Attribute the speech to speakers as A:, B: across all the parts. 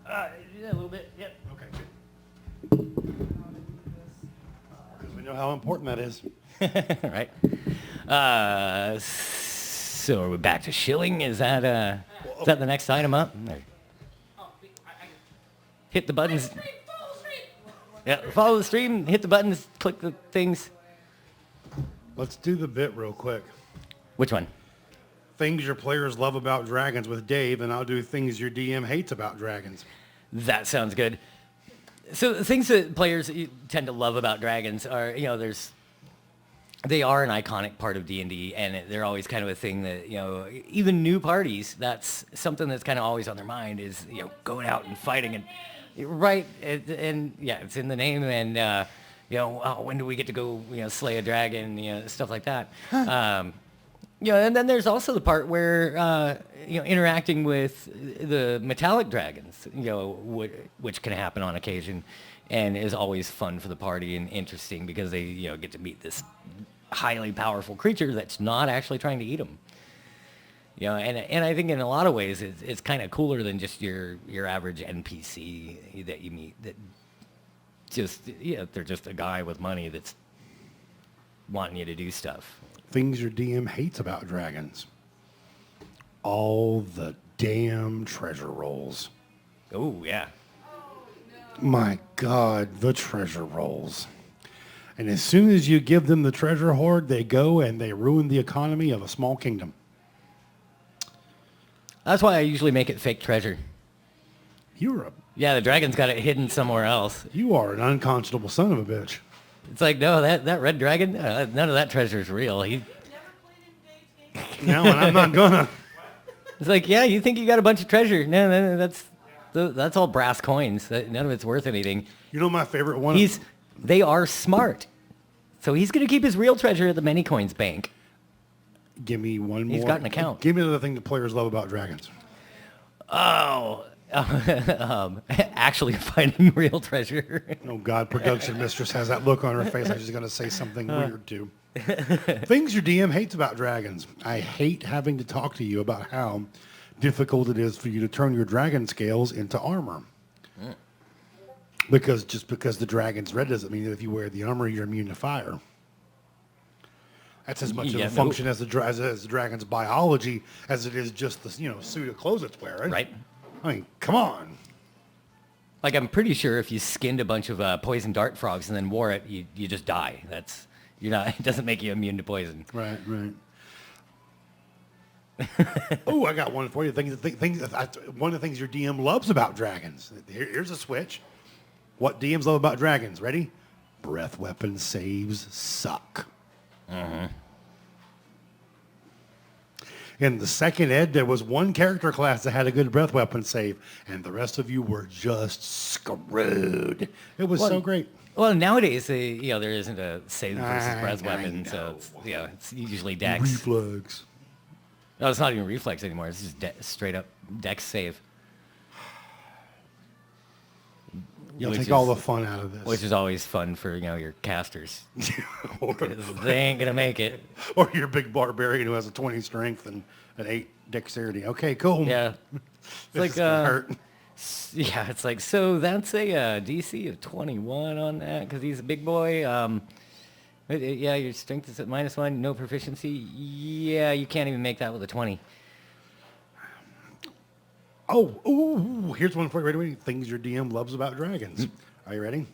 A: Yeah, a little bit. Yep.
B: Okay, good. Because we know how important that is.
A: Right. So are we back to shilling? Is that the next item up? Hit the buttons. Yeah, follow the stream. Hit the buttons. Click the things.
B: Let's do the bit real quick.
A: Which one?
B: Things your players love about dragons with Dave, and I'll do things your DM hates about dragons.
A: That sounds good. So the things that players tend to love about dragons are, they are an iconic part of D&D, and they're always kind of a thing that, even new parties, that's something that's kind of always on their mind is, going out and fighting and, right, and yeah, it's in the name, and, when do we get to go, slay a dragon, stuff like that. And then there's also the part where, interacting with the metallic dragons, which can happen on occasion and is always fun for the party and interesting because they, get to meet this highly powerful creature that's not actually trying to eat them. And I think in a lot of ways it's kind of cooler than just your average NPC that you meet that just, they're just a guy with money that's wanting you to do stuff.
B: Things your DM hates about dragons. All the damn treasure rolls.
A: Oh, yeah.
B: My God, the treasure rolls. And as soon as you give them the treasure hoard, they go and they ruin the economy of a small kingdom.
A: That's why I usually make it fake treasure.
B: The
A: dragon's got it hidden somewhere else.
B: You are an unconscionable son of a bitch.
A: It's like, no, that red dragon, none of that treasure is real.
C: Never played in Dave's game.
B: No, and I'm not gonna.
A: It's like, yeah, you think you got a bunch of treasure. No, that's all brass coins. None of it's worth anything.
B: You know my favorite one?
A: They are smart. So he's going to keep his real treasure at the many coins bank.
B: Give me one more.
A: He's got an account.
B: Give me another thing the players love about dragons.
A: Oh, actually finding real treasure.
B: Oh, God, production mistress has that look on her face like she's going to say something weird, too. Things your DM hates about dragons. I hate having to talk to you about how difficult it is for you to turn your dragon scales into armor. Because the dragon's red doesn't mean that if you wear the armor, you're immune to fire. That's as much of a function as the dragon's biology as it is just the suit of clothes it's wearing.
A: Right.
B: I mean, come on.
A: Like, I'm pretty sure if you skinned a bunch of poison dart frogs and then wore it, you just die. It doesn't make you immune to poison.
B: Right. Oh, I got one for you. One of the things your DM loves about dragons. Here's a switch. What DMs love about dragons? Ready? Breath weapon saves suck.
A: Mm-hmm.
B: In the second ed, there was one character class that had a good breath weapon save, and the rest of you were just screwed. It was so great.
A: Well, nowadays, there isn't a save versus breath weapon, so it's usually dex.
B: Reflex.
A: No, it's not even reflex anymore. It's just straight up dex save.
B: You'll take all the fun out of this.
A: Which is always fun for, your casters. Because they ain't going to make it.
B: Or your big barbarian who has a 20 strength and an 8 dexterity. Okay, cool.
A: Yeah. It's like,
B: hurt.
A: Yeah, it's like, so that's a DC of 21 on that because he's a big boy. Yeah, your strength is at -1, no proficiency. Yeah, you can't even make that with a 20.
B: Oh, here's one for you. Ready? Things your DM loves about dragons. Are you ready?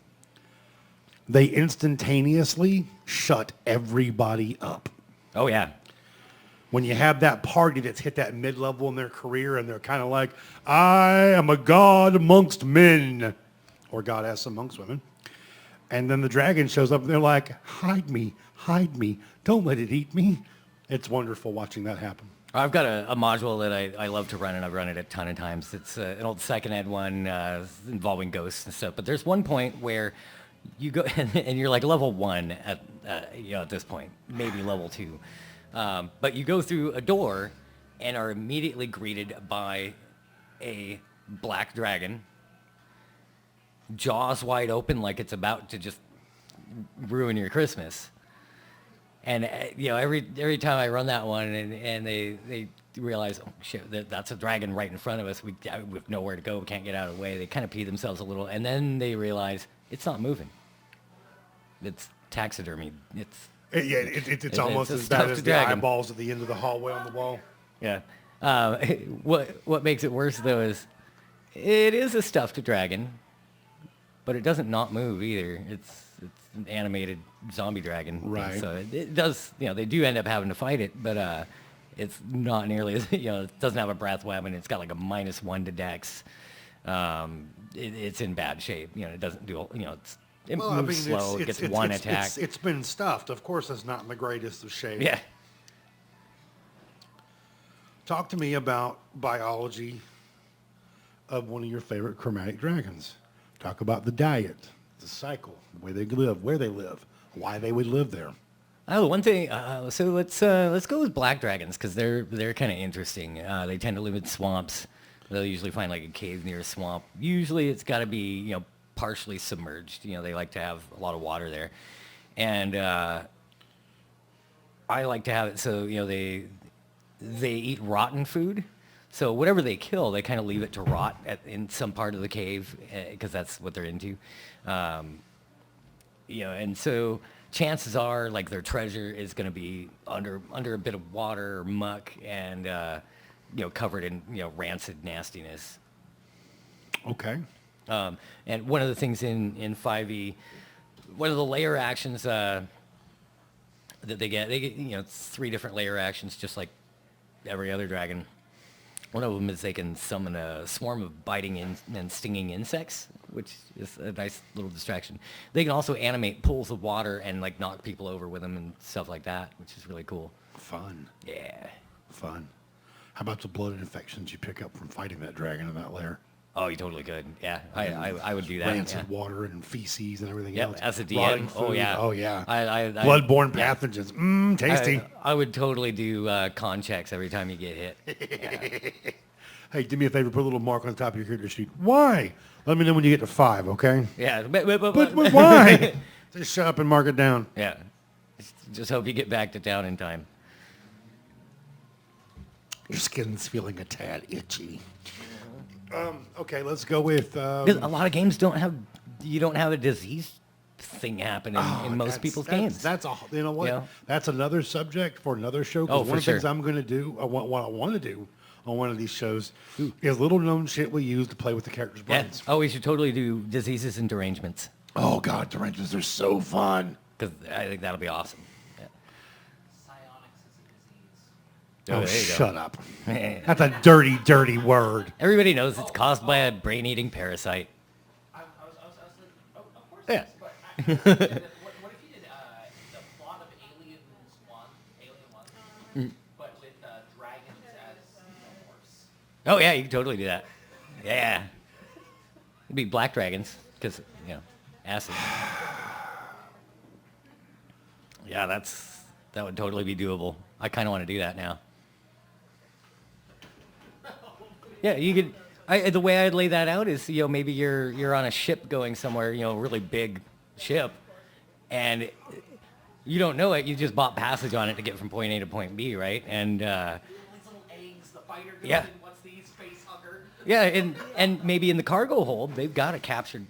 B: They instantaneously shut everybody up.
A: Oh, yeah.
B: When you have that party that's hit that mid-level in their career and they're kind of like, I am a god amongst men, or goddess amongst women. And then the dragon shows up and they're like, hide me, don't let it eat me. It's wonderful watching that happen.
A: I've got a module that I love to run, and I've run it a ton of times. It's an old second ed one involving ghosts and stuff. But there's one point where you go, and you're like level 1 at this point, maybe level 2. But you go through a door and are immediately greeted by a black dragon, jaws wide open like it's about to just ruin your Christmas. And every time I run that one and they realize, oh shit, that's a dragon right in front of us. We have nowhere to go. We can't get out of the way. They kind of pee themselves a little, and then they realize it's not moving. It's taxidermy.
B: It's almost
A: a
B: as bad
A: stuffed
B: as the
A: dragon.
B: eyeballs at the end of the hallway on the wall.
A: Yeah. What makes it worse though is it is a stuffed dragon, but it doesn't not move either. It's an animated zombie dragon.
B: Right.
A: So it does. They do end up having to fight it, but it's not nearly as it doesn't have a breath weapon. It's got like a -1 to Dex. It's in bad shape. It doesn't do. It moves slow. It gets one attack.
B: It's been stuffed. Of course, it's not in the greatest of shape.
A: Yeah.
B: Talk to me about biology of one of your favorite chromatic dragons. Talk about the diet, the cycle, the way they live, where they live, why they would live there.
A: Oh, one thing. So let's go with black dragons because they're kind of interesting. They tend to live in swamps. They'll usually find like a cave near a swamp. Usually, it's got to be partially submerged. They like to have a lot of water there, and I like to have it so they eat rotten food. So whatever they kill, they kind of leave it to rot in some part of the cave because that's what they're into. And so chances are like their treasure is going to be under a bit of water or muck and covered in rancid nastiness.
B: Okay.
A: And one of the things in 5e, one of the layer actions that they get 3 different layer actions just like every other dragon. One of them is they can summon a swarm of biting and stinging insects, which is a nice little distraction. They can also animate pools of water and like knock people over with them and stuff like that, which is really cool.
B: Fun.
A: Yeah.
B: Fun. How about the blood infections you pick up from fighting that dragon in that lair?
A: Oh, you totally could. Yeah, I would do that.
B: Rancid water and feces and everything else.
A: As a
B: Rotting
A: DM.
B: food.
A: Oh yeah.
B: Oh yeah.
A: Bloodborne
B: pathogens. Tasty.
A: I would totally do con checks every time you get hit.
B: Hey, do me a favor. Put a little mark on the top of your character sheet. Why? Let me know when you get to 5, okay?
A: Yeah,
B: But why? Just shut up and mark it down.
A: Yeah. Just hope you get back to town in time.
B: Your skin's feeling a tad itchy. Okay, let's go with...
A: A lot of games don't have a disease thing happen in most people's games.
B: You know what?
A: Yeah.
B: That's another subject for another show. 'Cause one of the things I'm going to do, what I want to do on one of these shows, is little known shit we use to play with the characters'
A: Yeah.
B: brains.
A: Oh, we should totally do diseases and derangements
B: Oh, God, derangements are so fun.
A: because I think that'll be awesome. Yeah.
C: Psionics is a disease.
A: There you go.
B: Shut up. That's a dirty, dirty word.
A: Everybody knows it's caused by a brain-eating parasite.
C: I was thinking, of course
A: Yeah.
C: it is, but what if you did the plot of Alien 1, but with dragons as morphs?
A: Oh yeah, you can totally do that. Yeah. It'd be black dragons because acid. Yeah, that would totally be doable. I kind of want to do that now. Yeah, you could. The way I'd lay that out is, maybe you're on a ship going somewhere, a really big ship, and you don't know it. You just bought passage on it to get from point A to point B, right? And
C: These little eggs, the fighter goes
A: Yeah.
C: in, what's these, face hugger?
A: yeah, and maybe in the cargo hold they've got a captured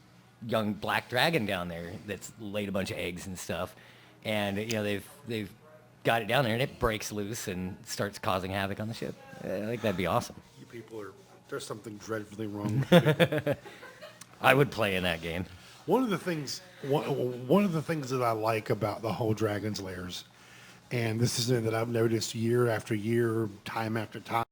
A: young black dragon down there that's laid a bunch of eggs and stuff, and they've got it down there and it breaks loose and starts causing havoc on the ship. I think that'd be awesome.
B: You people there's something dreadfully wrong with you.
A: I would play in that game.
B: One of the things that I like about the whole Dragon's Lairs, and this is something that I've noticed year after year, time after time,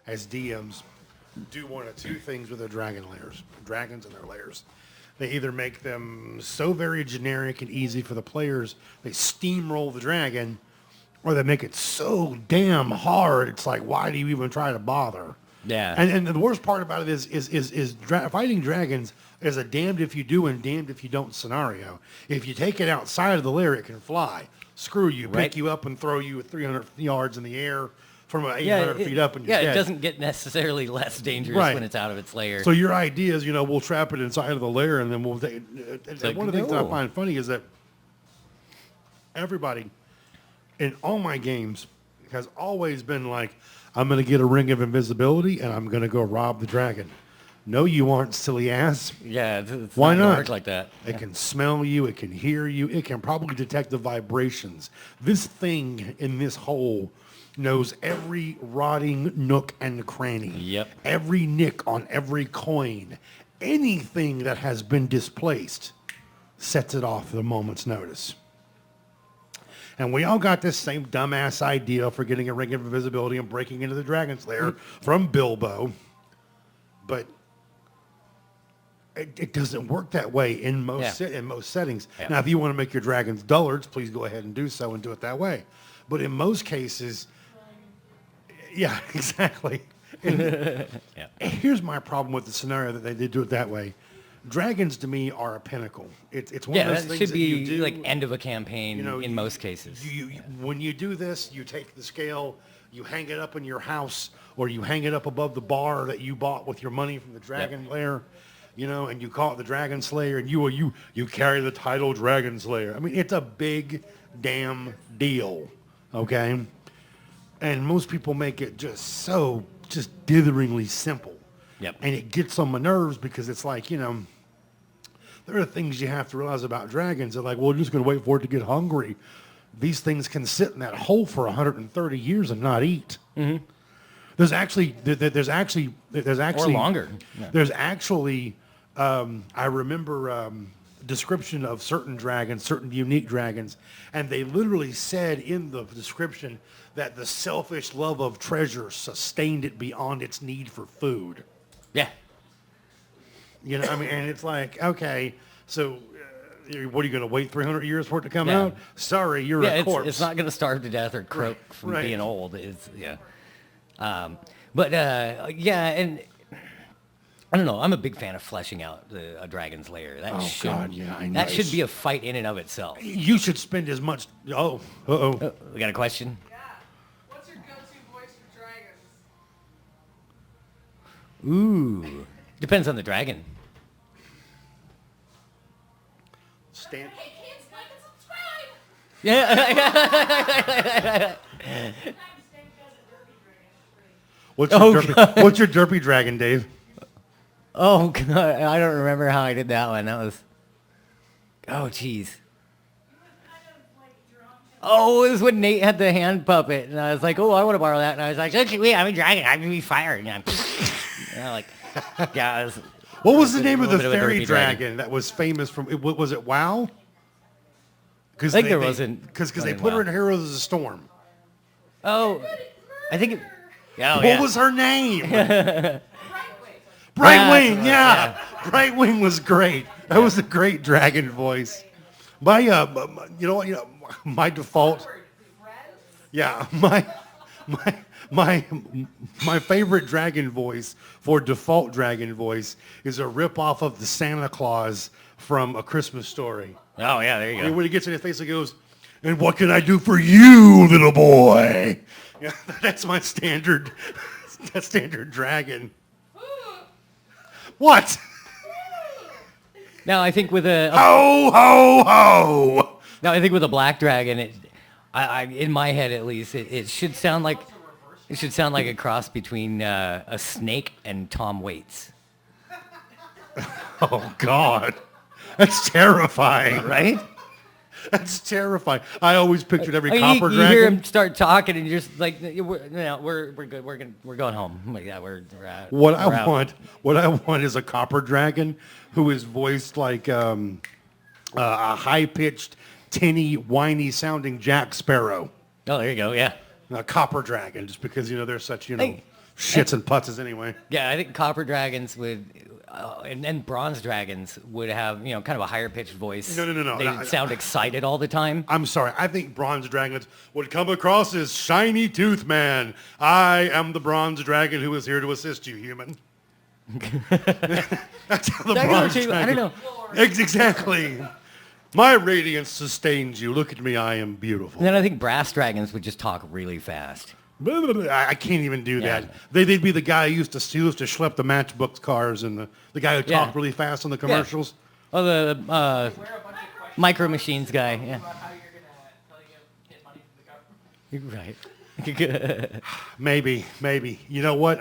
B: as DMs, do one of two things with their dragons in their lairs. They either make them so very generic and easy for the players, they steamroll the dragon, or they make it so damn hard, it's like, why do you even try to bother?
A: Yeah.
B: And the worst part about it is fighting dragons is a damned if you do and damned if you don't scenario. If you take it outside of the lair, it can fly. Screw you,
A: Right.
B: pick you up and throw you at 300 yards in the air, from 800 feet up and you're
A: it
B: dead.
A: doesn't get necessarily less dangerous
B: Right.
A: when it's out of its lair.
B: So your idea is, we'll trap it inside of the lair and then we'll take it.
A: like,
B: One of the things that I
A: no.
B: find funny is that everybody in all my games has always been like, I'm going to get a ring of invisibility and I'm going to go rob the dragon. No, you aren't, silly ass.
A: Yeah, it's
B: Why
A: gonna
B: not?
A: work like that.
B: It can smell you. It can hear you. It can probably detect the vibrations. This thing in this hole knows every rotting nook and cranny.
A: Yep.
B: Every nick on every coin. Anything that has been displaced sets it off at a moment's notice. And we all got this same dumbass idea for getting a ring of invisibility and breaking into the dragon's lair from Bilbo. But it doesn't work that way in most settings.
A: Yeah.
B: Now, if you want to make your dragons dullards, please go ahead and do so and do it that way. But in most cases, yeah, exactly. And here's my problem with the scenario that they did do it that way. Dragons to me are a pinnacle. It's one of those
A: that
B: things
A: should
B: that you
A: be
B: do.
A: like end of a campaign in
B: you-
A: most cases.
B: When you do this, you take the scale, you hang it up in your house, or you hang it up above the bar that you bought with your money from the dragon lair, and you call it the Dragon Slayer, and you carry the title Dragon Slayer. I mean, it's a big damn deal, okay? And most people make it just ditheringly simple.
A: Yep.
B: And it gets on my nerves because it's like, there are things you have to realize about dragons. They're like, well, we're just going to wait for it to get hungry. These things can sit in that hole for 130 years and not eat. Mm-hmm. There's actually
A: Or longer. Yeah.
B: There's actually, I remember description of certain dragons, certain unique dragons, and they literally said in the description that the selfish love of treasure sustained it beyond its need for food.
A: Yeah.
B: And it's like, okay, so what are you going to wait 300 years for it to come
A: Yeah.
B: out? Sorry, you're a corpse.
A: It's not going to starve to death or croak from
B: Right.
A: being old. And I don't know. I'm a big fan of fleshing out a dragon's lair. That
B: God, yeah, I know.
A: That should be a fight in and of itself.
B: You should spend as much. Oh, uh-oh.
A: We got a question?
D: Yeah. What's your go-to voice for dragons?
A: Ooh. Depends on the dragon.
B: Stand.
D: Hey kids, like and subscribe!
A: Yeah.
B: What's your derpy dragon, Dave?
A: Oh, God. I don't remember how I did that one. That was... Oh, jeez. Oh, it was when Nate had the hand puppet, and I was like, "Oh, I want to borrow that." And I was like, "Okay, wait, I'm a dragon. I'm gonna be fired." And I'm, yeah. It was,
B: What was the name of the
A: little bit of a
B: fairy
A: derpy
B: dragon that was famous from? Was it WoW? Because
A: I think there wasn't
B: because
A: one
B: they
A: in
B: put her
A: WoW.
B: in Heroes of the Storm.
A: Oh, I think. Oh,
B: What
A: yeah.
B: was her name?
D: Brightwing.
B: Brightwing.
A: That's
B: Yeah, Brightwing was great. That was a great dragon voice. My my default. Yeah, my favorite dragon voice for default dragon voice is a ripoff of the Santa Claus from A Christmas Story.
A: Oh, yeah. There you go.
B: When he gets in his face, he goes, "And what can I do for you, little boy?" Yeah, that's my standard. That standard dragon. What?
A: Now I think with a
B: Ho ho ho!
A: now I think with a black dragon, I in my head at least, it should sound like a cross between a snake and Tom Waits,
B: Oh God, that's terrifying.
A: right?
B: That's terrifying. I always pictured every
A: I mean,
B: copper
A: you
B: dragon.
A: hear him start talking, and you're just like, we're good. We're going home. I'm like, yeah, we're out.
B: What
A: We're out.
B: what I want is a copper dragon who is voiced like a high-pitched, tinny, whiny-sounding Jack Sparrow.
A: Oh, there you go. Yeah.
B: A copper dragon, just because they're such
A: Hey,
B: shits and putzes anyway.
A: Yeah, I think copper dragons would, and bronze dragons would have, kind of a higher pitched voice.
B: No.
A: They sound excited all the time.
B: I'm sorry. I think bronze dragons would come across as shiny tooth man. I am the bronze dragon who is here to assist you, human. That's how the bronze dragon.
A: I don't know.
B: Exactly. My radiance sustains you. Look at me. I am beautiful.
A: And then I think brass dragons would just talk really fast.
B: I can't even do
A: Yeah.
B: that. They'd be the guy who used to schlep the matchbook cars and the guy who
A: Yeah.
B: talked really fast on the commercials.
A: Oh, the
C: Wear a bunch of questions
A: Micro Machines guy. Yeah.
C: about how you're gonna get money from the government.
A: Right.
B: Maybe. You know what?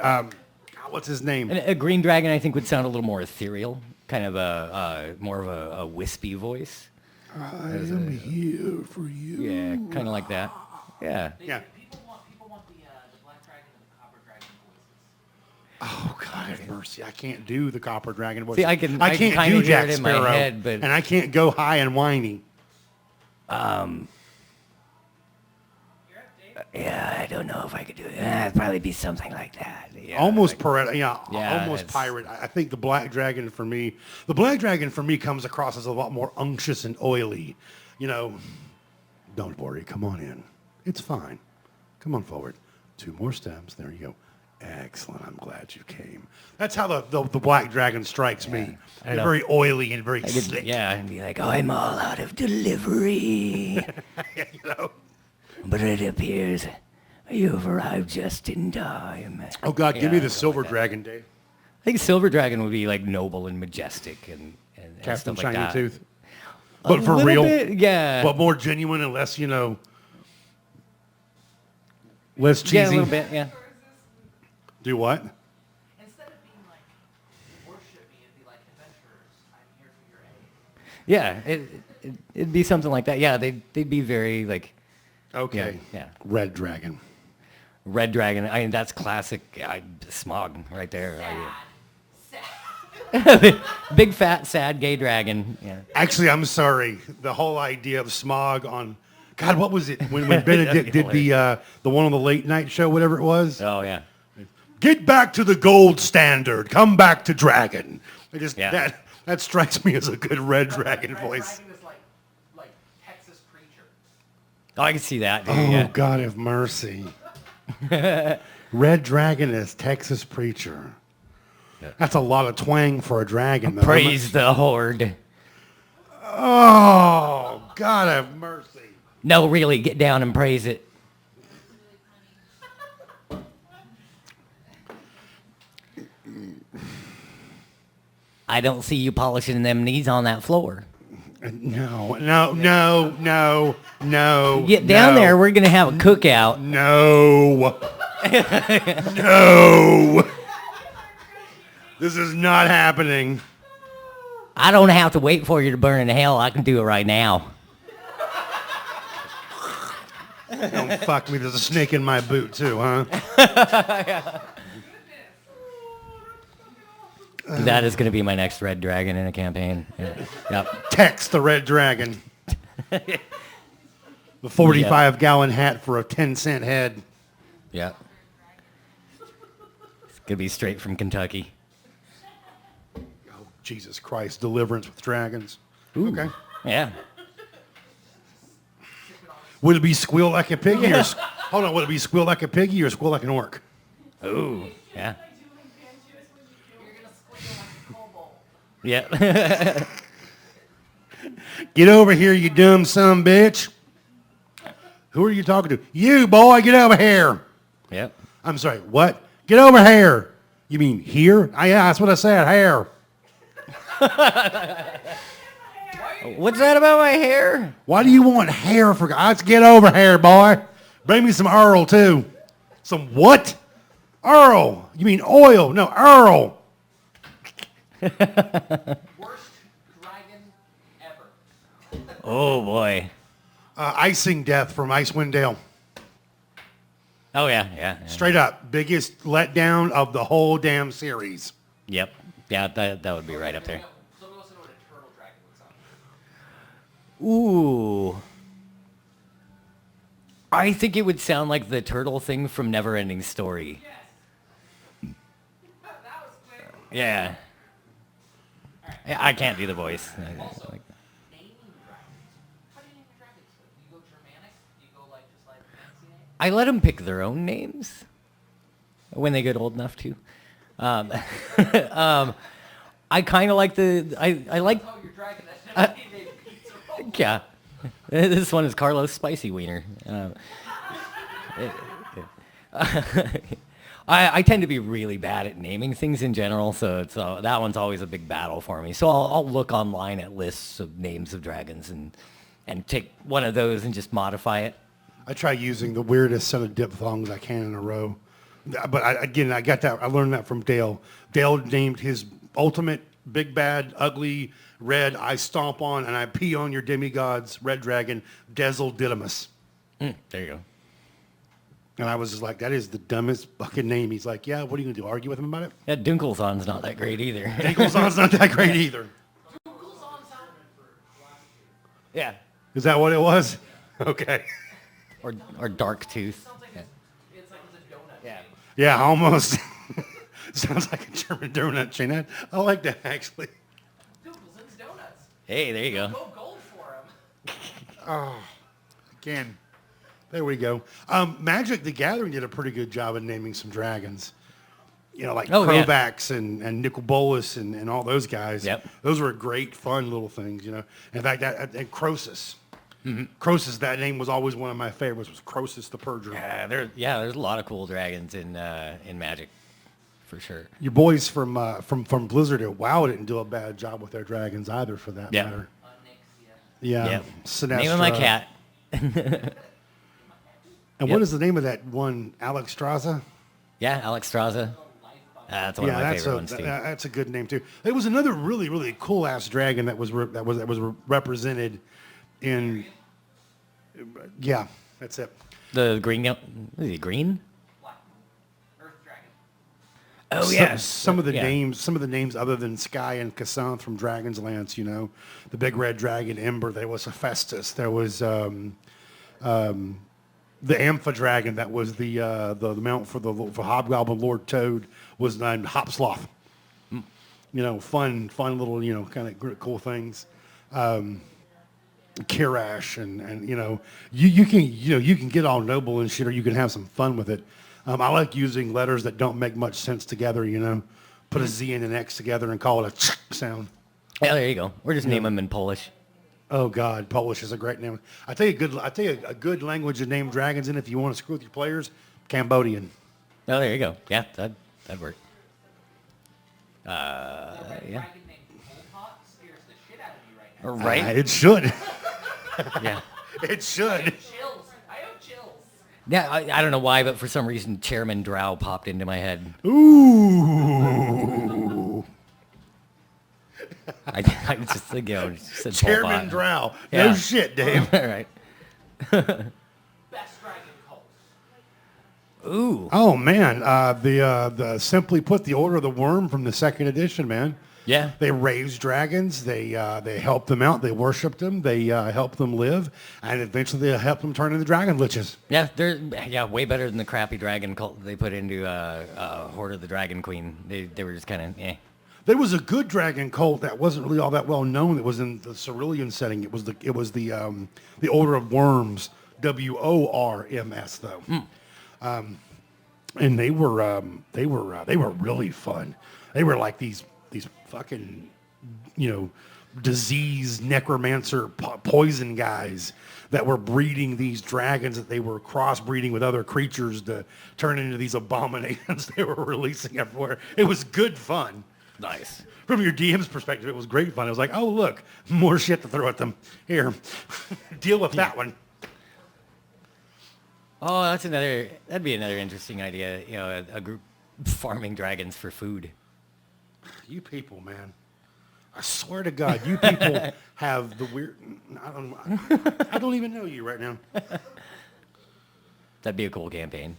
B: What's his name?
A: And a green dragon, I think, would sound a little more ethereal, kind of a more of a wispy voice.
B: I am here for you.
A: Yeah, kind of like that. Yeah.
B: Yeah.
C: People want the black dragon and the copper dragon voices.
B: Oh God have mercy! I can't do the copper dragon voice.
A: See, I can't
B: do
A: kinda hear
B: Jack
A: it in my
B: Sparrow,
A: head, but-
B: and I can't go high and whiny.
A: Yeah, I don't know if I could do it. It'd probably be something like that. Yeah,
B: Almost
A: like-
B: pirate,
A: Yeah,
B: almost
A: it's-
B: pirate. I think the black dragon for me comes across as a lot more unctuous and oily. You know, don't worry, come on in. It's fine. Come on forward. 2 more steps. There you go. Excellent. I'm glad you came. That's how the black dragon strikes me.
A: I
B: They're
A: know.
B: very oily and very
A: I could,
B: slick.
A: yeah, and be like, I'm all out of delivery.
B: You know.
A: But it appears you've arrived just in time.
B: Oh God, give
A: Yeah,
B: me the
A: something
B: silver
A: like that.
B: dragon, Dave.
A: I think Silver Dragon would be like noble and majestic and
B: Captain
A: stuff like
B: Shiny
A: that.
B: Tooth.
A: A
B: But for
A: little
B: real,
A: bit, yeah.
B: but more genuine and less, less cheesy.
A: Yeah, a little bit, yeah.
B: Do what?
C: Instead of being like, worship me, it'd be like, adventurers, I'm here for your aid.
A: Yeah, it'd be something like that. Yeah, they'd be very like
B: Okay.
A: Yeah.
B: Red dragon.
A: Red Dragon. I mean, that's classic Smog right there. Big fat sad gay dragon. Yeah.
B: Actually, I'm sorry. The whole idea of Smog on, God, what was it when Benedict did the one on the late night show, whatever it was?
A: Oh yeah.
B: Get back to the gold standard. Come back to dragon. It just
A: Yeah.
B: that strikes me as a good red dragon
C: Red
B: voice.
C: dragon is like Texas preacher.
A: Oh, I can see that. Dude,
B: Oh
A: yeah.
B: God have mercy. Red dragon is Texas preacher. That's a lot of twang for a dragon, though.
A: Praise the Horde.
B: Oh, God have mercy.
A: No, really, get down and praise it. I don't see you polishing them knees on that floor.
B: No.
A: Get down there. We're gonna have a cookout.
B: No. No. This is not happening.
A: I don't have to wait for you to burn in hell. I can do it right now.
B: Don't fuck me. There's a snake in my boot, too, huh?
A: That is gonna be my next red dragon in a campaign. Yeah. Yep.
B: Text the red dragon. The 45-gallon hat for a 10-cent head.
A: Yep. It's gonna be straight from Kentucky.
B: Oh, Jesus Christ. Deliverance with dragons. Okay.
A: Yeah.
B: Would it be squeal like a piggy or... Hold on. Would it be squeal like a piggy or squeal like an orc?
A: Ooh. Yeah.
C: You're gonna squeal like a kobold.
A: Yeah.
B: Get over here, you dumb son bitch. Who are you talking to? You, boy, get over here.
A: Yep.
B: I'm sorry, what? Get over here. You mean here? Yeah, that's what I said, hair.
A: What's that about my hair?
B: Why do you want hair for... Let's get over here, boy. Bring me some Earl, too. Some what? Earl. You mean oil. No, Earl.
C: Worst dragon ever.
A: Oh boy.
B: Icing Death from Icewind Dale.
A: Oh yeah.
B: Straight up. Biggest letdown of the whole damn series.
A: Yep. Yeah, that would be right up there.
C: So we also know what a turtle dragon would sound like.
A: Ooh. I think it would sound like the turtle thing from Neverending Story.
D: Yes. That was quick.
A: Yeah. I can't do the voice.
C: Naming dragons. How do you name your dragons? Do you go Germanic? Do you go like just like fancy name?
A: I let them pick their own names when they get old enough to. I kind of like I like,
C: Oh, your dragon that's never named pizza roll.
A: yeah. This one is Carlos Spicy Wiener. I tend to be really bad at naming things in general, so it's that one's always a big battle for me. So I'll look online at lists of names of dragons and take one of those and just modify it.
B: I try using the weirdest set of diphthongs I can in a row. But I got that. I learned that from Dale. Dale named his ultimate big bad ugly red I stomp on and I pee on your demigods red dragon Dezel Didymus.
A: There you go.
B: And I was just like, that is the dumbest fucking name. He's like, yeah, what are you gonna do? Argue with him about it?
A: Yeah, Dunkelzon's not that great either.
B: Dinkleson's not that great either.
A: Yeah.
B: Is that what it was? Okay.
A: Or Dark Tooth. Yeah.
C: It's like it's a donut.
A: Yeah.
C: chain.
B: Yeah, almost. Sounds like a German donut chain. I like that actually.
C: Dunkelsen's donuts.
A: Hey, there you go.
C: Go gold for him.
B: Again. There we go. Magic the Gathering did a pretty good job of naming some dragons. You know, like
A: Oh, yeah.
B: Crovax and Nicol Bolas and all those guys.
A: Yep.
B: Those were great, fun little things, you know. In fact, and Croesus. Croesus, that name was always one of my favorites, was Croesus the Purger.
A: There's a lot of cool dragons in Magic, for sure.
B: Your boys from Blizzard at WoW didn't do a bad job with their dragons either, for that
A: Yeah.
B: matter.
C: Nyxia.
B: Yeah.
A: Yep.
B: Sinestro.
A: Name of my cat.
B: And
A: Yep.
B: what is the name of that one? Alex Straza?
A: Yeah, Alex Straza. That's one of my favorite ones too.
B: That's a good name tame too. There was another really, really cool ass dragon that was represented in. Yeah, that's it.
A: The green. Is he green?
C: Black. Earth dragon.
A: Oh yeah.
B: Some of the
A: Yeah.
B: names other than Sky and Kassanth from Dragon's Lance, you know, the big red dragon Ember. There was Hephaestus. There was the Ampha dragon that was the mount for Hobgoblin Lord Toad was named Hopsloth. You know, fun little, you know, kind of cool things. Kirash and you know, you can get all noble and shit, or you can have some fun with it. I like using letters that don't make much sense together, you know. Put a Z and an X together and call it a sound.
A: Yeah, there you go. Or just name them in Polish.
B: Oh God, Polish is a great name. I tell you a good language to name dragons in if you want to screw with your players. Cambodian.
A: Oh, there you go. Yeah, that'd work.
C: A red
A: Yeah.
C: dragon named Pol scares the shit out of me right now.
A: Right?
B: It should.
A: Yeah.
B: It should.
C: Chills. I have chills.
A: Yeah, I don't know why, but for some reason, Chairman Drow popped into my head.
B: Ooh.
A: I just, you know, just said
B: Chairman
A: Pol Pot.
B: Drow.
A: Yeah.
B: No shit, Dave.
A: All right.
C: Best dragon cult.
A: Ooh.
B: Oh man, the simply put, the Order of the Worm from the second edition, man.
A: Yeah.
B: They raised dragons. They helped them out. They worshipped them. They helped them live, and eventually they helped them turn into dragon liches.
A: Yeah, they're way better than the crappy dragon cult they put into Horde of the Dragon Queen. They were just kind of eh.
B: There was a good dragon cult that wasn't really all that well known. That was in the Cerulean setting. It was the Order of Worms, WORMS though, and they were really fun. They were like these fucking, you know, disease necromancer poison guys that were breeding these dragons that they were crossbreeding with other creatures to turn into these abominations they were releasing everywhere. It was good fun.
A: Nice.
B: From your DM's perspective, it was great fun. It was like, oh, look, more shit to throw at them. Here, deal with that one.
A: Oh, that'd be another interesting idea. You know, a group farming dragons for food.
B: You people, man. I swear to God, you people have the weird... I don't even know you right now.
A: That'd be a cool campaign.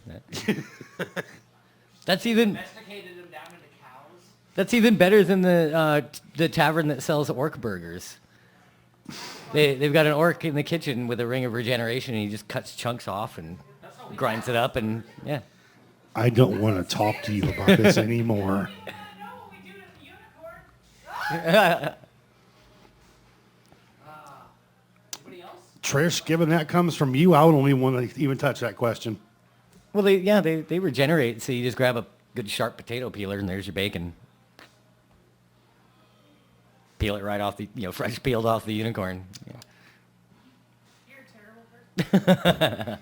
A: That's even
C: Domesticated them down into cows.
A: that's even better than the tavern that sells orc burgers. They've got an orc in the kitchen with a ring of regeneration, and he just cuts chunks off and grinds it up, and yeah.
B: I don't want to talk to you about this anymore.
D: I know what we do to the unicorn.
C: Anybody else?
B: Trish, given that comes from you, I don't even want to even touch that question.
A: Well, they regenerate, so you just grab a good sharp potato peeler, and there's your bacon. Peel it right off fresh peeled off the unicorn. Yeah.
D: You're a terrible person.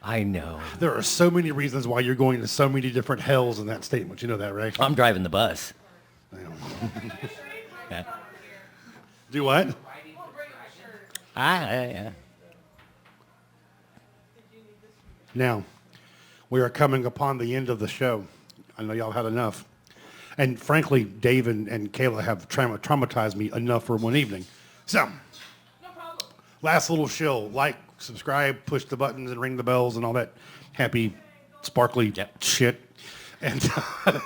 A: I know.
B: There are so many reasons why you're going to so many different hells in that statement. You know that, right?
A: I'm driving the bus. Yeah.
B: Do what?
D: We'll bring a shirt.
A: Yeah.
B: Now, we are coming upon the end of the show. I know y'all had enough. And frankly, Dave and Kayla have traumatized me enough for one evening. So,
D: No problem.
B: last little shill. Like, subscribe, push the buttons, and ring the bells and all that happy, sparkly shit. And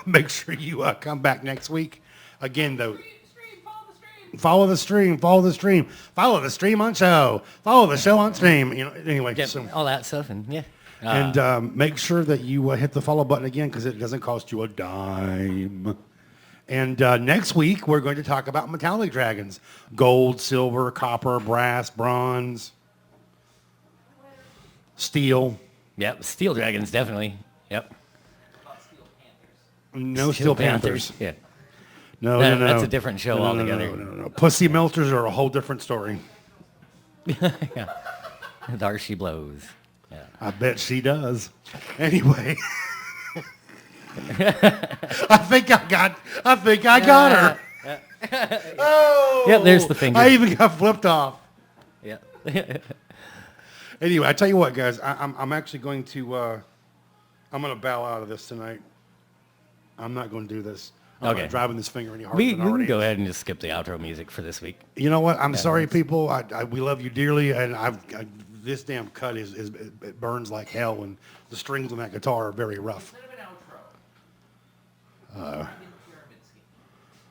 B: make sure you come back next week. Again, though,
D: Stream, follow the stream.
B: follow the stream, follow the stream, follow the stream on show, follow the show on stream. You know, anyway.
A: Yeah,
B: So,
A: all that stuff, and yeah.
B: and make sure that you hit the follow button again because it doesn't cost you a dime. And next week, we're going to talk about metallic dragons. Gold, silver, copper, brass, bronze, steel.
A: Yep, Steel Dragons, definitely. Yep.
C: About Steel Panthers.
B: No Steel Panthers.
A: Yeah.
B: No,
A: That-
B: no, no.
A: that's a different show
B: No, no,
A: altogether.
B: No. Pussy melters are a whole different story.
A: There she blows. Yeah.
B: I bet she does. Anyway. I think I got her. Oh.
A: Yep, there's the finger.
B: I even got flipped off.
A: Yeah.
B: Anyway, I tell you what, guys, I'm actually going to I'm going to bow out of this tonight. I'm not going to do this. I'm
A: Okay.
B: not driving this finger any harder
A: we
B: than
A: can
B: already.
A: go ahead and just skip the outro music for this week.
B: You know what? I'm sorry, people. We love you dearly, and this damn cut it burns like hell, and the strings on that guitar are very rough.
C: Instead of an outro. Pyramid scheme.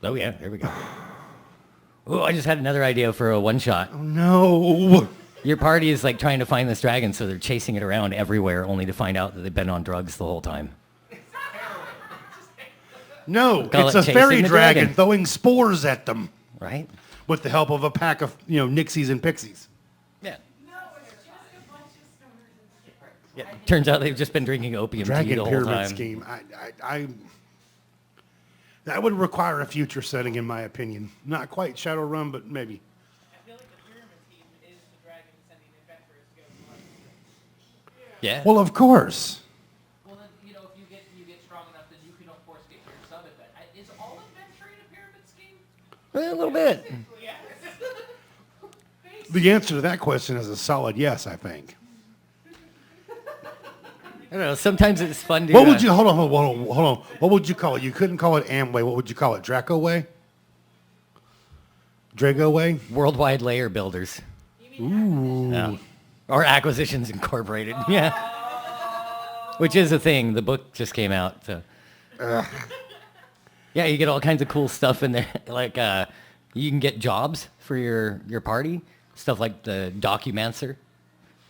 A: Oh, yeah, here we go. Oh, I just had another idea for a one-shot.
B: No.
A: Your party is like trying to find this dragon, so they're chasing it around everywhere, only to find out that they've been on drugs the whole time.
B: No,
A: Call
B: it's
A: it
B: a
A: chasing
B: fairy
A: the
B: dragon
A: dragon.
B: throwing spores at them
A: Right?
B: with the help of a pack of, Nixies and Pixies.
A: Yeah.
D: No, it's just a bunch of stoners and
A: Yeah. Turns out they've just been drinking opium tea
B: Dragon
A: the whole
B: pyramid
A: time.
B: scheme. That would require a future setting, in my opinion. Not quite Shadowrun, but maybe.
D: I feel like the pyramid scheme is the dragon sending adventurers to go to life.
A: Yeah.
B: Well, of course.
C: Well, then, if you get strong enough, then you can, of course, get your sub-event. Is all adventuring a pyramid scheme?
A: A little bit.
D: Yes.
B: The answer to that question is a solid yes, I think.
A: I don't know. Sometimes it's fun to.
B: What would you, hold on. What would you call it? You couldn't call it Amway. What would you call it? Draco Way? Drago Way?
A: Worldwide layer builders.
B: Ooh.
A: Yeah. Or Acquisitions Incorporated. Yeah. Which is a thing. The book just came out. So. Yeah, you get all kinds of cool stuff in there. Like you can get jobs for your party. Stuff like the Documancer,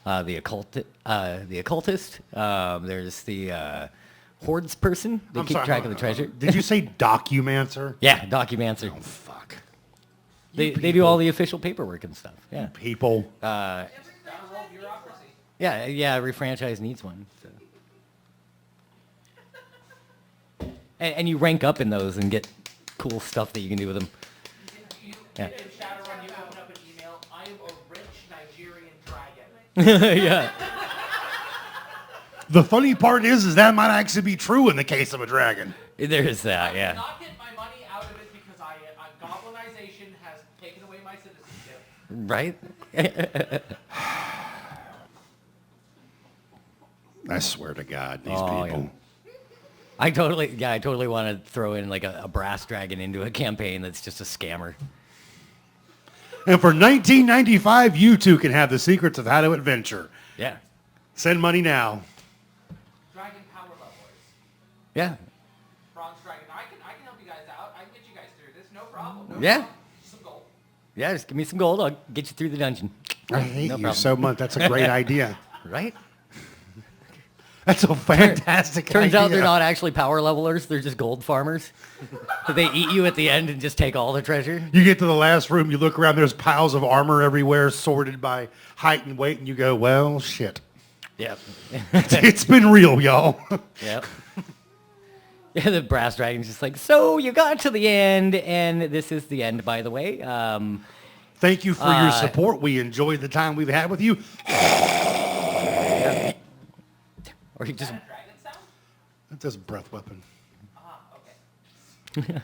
A: the occultist. There's the hordes person. They
B: I'm
A: keep
B: sorry,
A: track
B: hold
A: of the
B: on.
A: treasure.
B: Did you say Documancer?
A: Yeah, Documancer.
B: Oh, fuck.
A: They do all the official paperwork and stuff. Yeah.
B: People.
C: Gotta roll bureaucracy.
A: Yeah. Every franchise needs one. So. And you rank up in those and get cool stuff that you can do with them. Yeah.
C: In Shadowrun, you open up an email. I am a rich Nigerian dragon.
A: Yeah.
B: The funny part is that might actually be true in the case of a dragon.
A: There's that.
C: I
A: Yeah.
C: cannot get my money out of it because goblinization has taken away my citizenship.
A: Right.
B: I swear to God, these
A: Oh,
B: people.
A: I totally want to throw in like a brass dragon into a campaign that's just a scammer.
B: And for $19.95, you too can have the secrets of how to adventure.
A: Yeah.
B: Send money now.
C: Dragon power levelers.
A: Yeah.
C: Bronze dragon. I can help you guys out. I can get you guys through this. No problem. No
A: Yeah.
C: problem. Some gold.
A: Yeah, just give me some gold. I'll get you through the dungeon.
B: I hate
A: No
B: you
A: problem.
B: so much. That's a great idea.
A: Right?
B: That's a fantastic
A: Turns
B: idea.
A: out they're not actually power levelers. They're just gold farmers. They eat you at the end and just take all the treasure.
B: You get to the last room, you look around, there's piles of armor everywhere, sorted by height and weight, and you go, well, shit.
A: Yep.
B: It's been real, y'all.
A: Yep. Yeah, the brass dragon's just like, so you got to the end, and this is the end, by the way.
B: Thank you for your support. We enjoyed the time we've had with you.
A: Or he
C: Is
A: just
C: that a dragon sound?
B: That's his breath weapon.
C: Ah, okay.